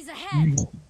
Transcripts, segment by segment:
Enemies ahead!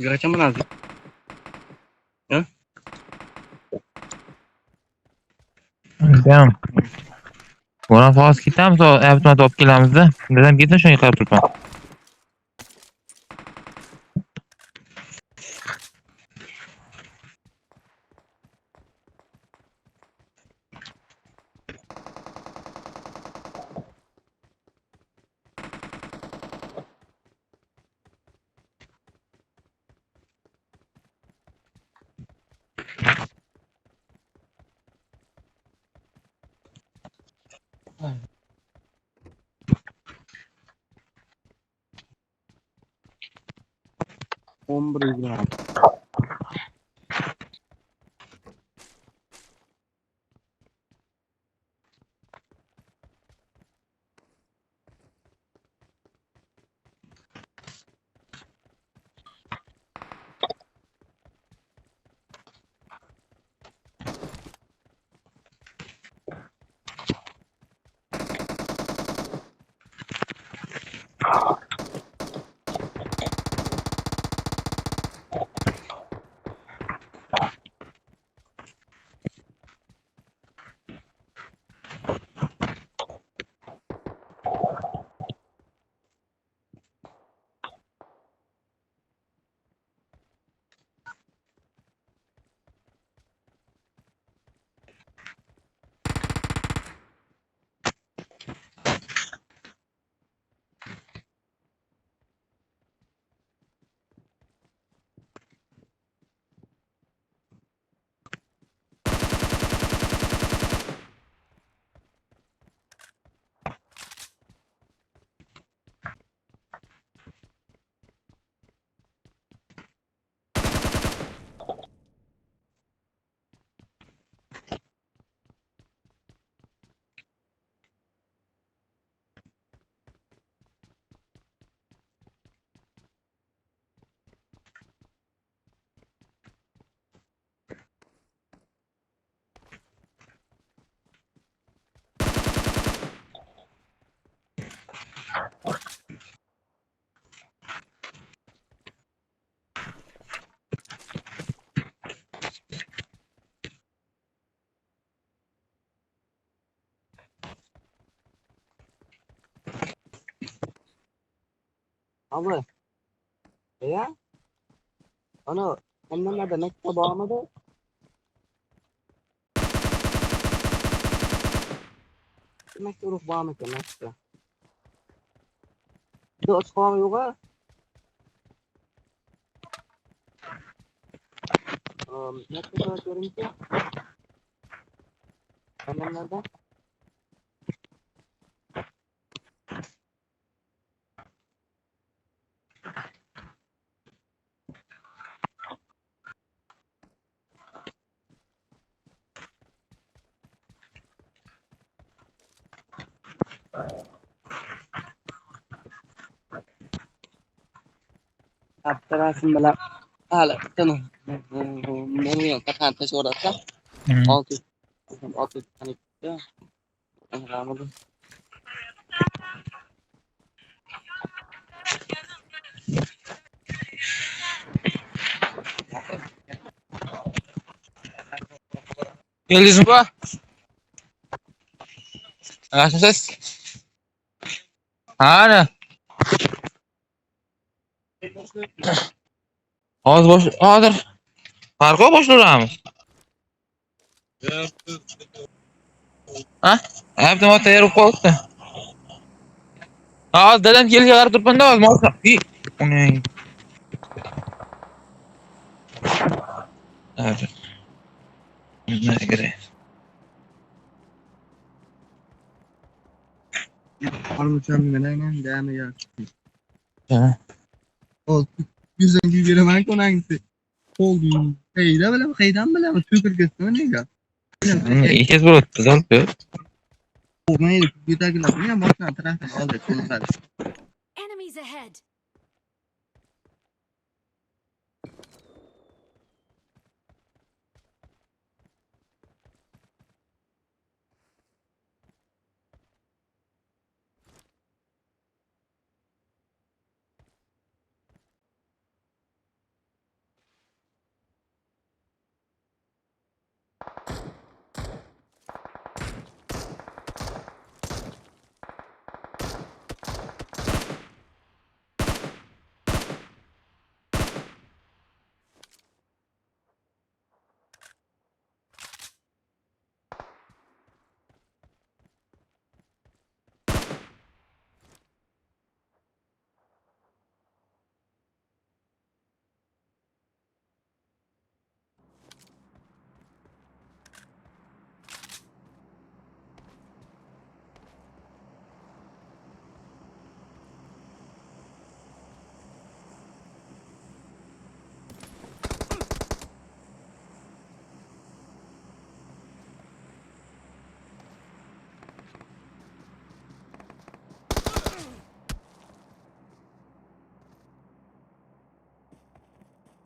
Kaça mı lazım? Ha? Tamam. Buna fazla gitmemiz o yaptığımız top kilamızda. Dedim gitsin şunu yıkayıp tutma. On bir gram. Abi. Ya? Ana, ondan da nekte bağlamadı. Nekte ruh bağlamadı nekte. Bir de açıklama yok ha. Nekte kadar görünce. Ondan nereden? Aptarasın bala. Hala, tamam. Mumya, katan taş orası. Altı. Altı tane gitti. Anlamadım. Geldiniz mi? Nasıl ses? Hani? Az boş, adır. Farkı boş durağımız. Ha? Yaptım o teyarı koydu. Az dedem gel yagar durpan da az masa. İyi. O ne? Evet. Ne göre? Armuçam gelen devam ya. Ha. Oldu. Yüzden gibi yere kon hangisi? Oldu. Kayda bile kaydan bile Türk ülkesinde ne ya? İyi kez bu düzeltti. O neydi? Bir dakika ne? Baştan taraftan aldı. Enemies ahead!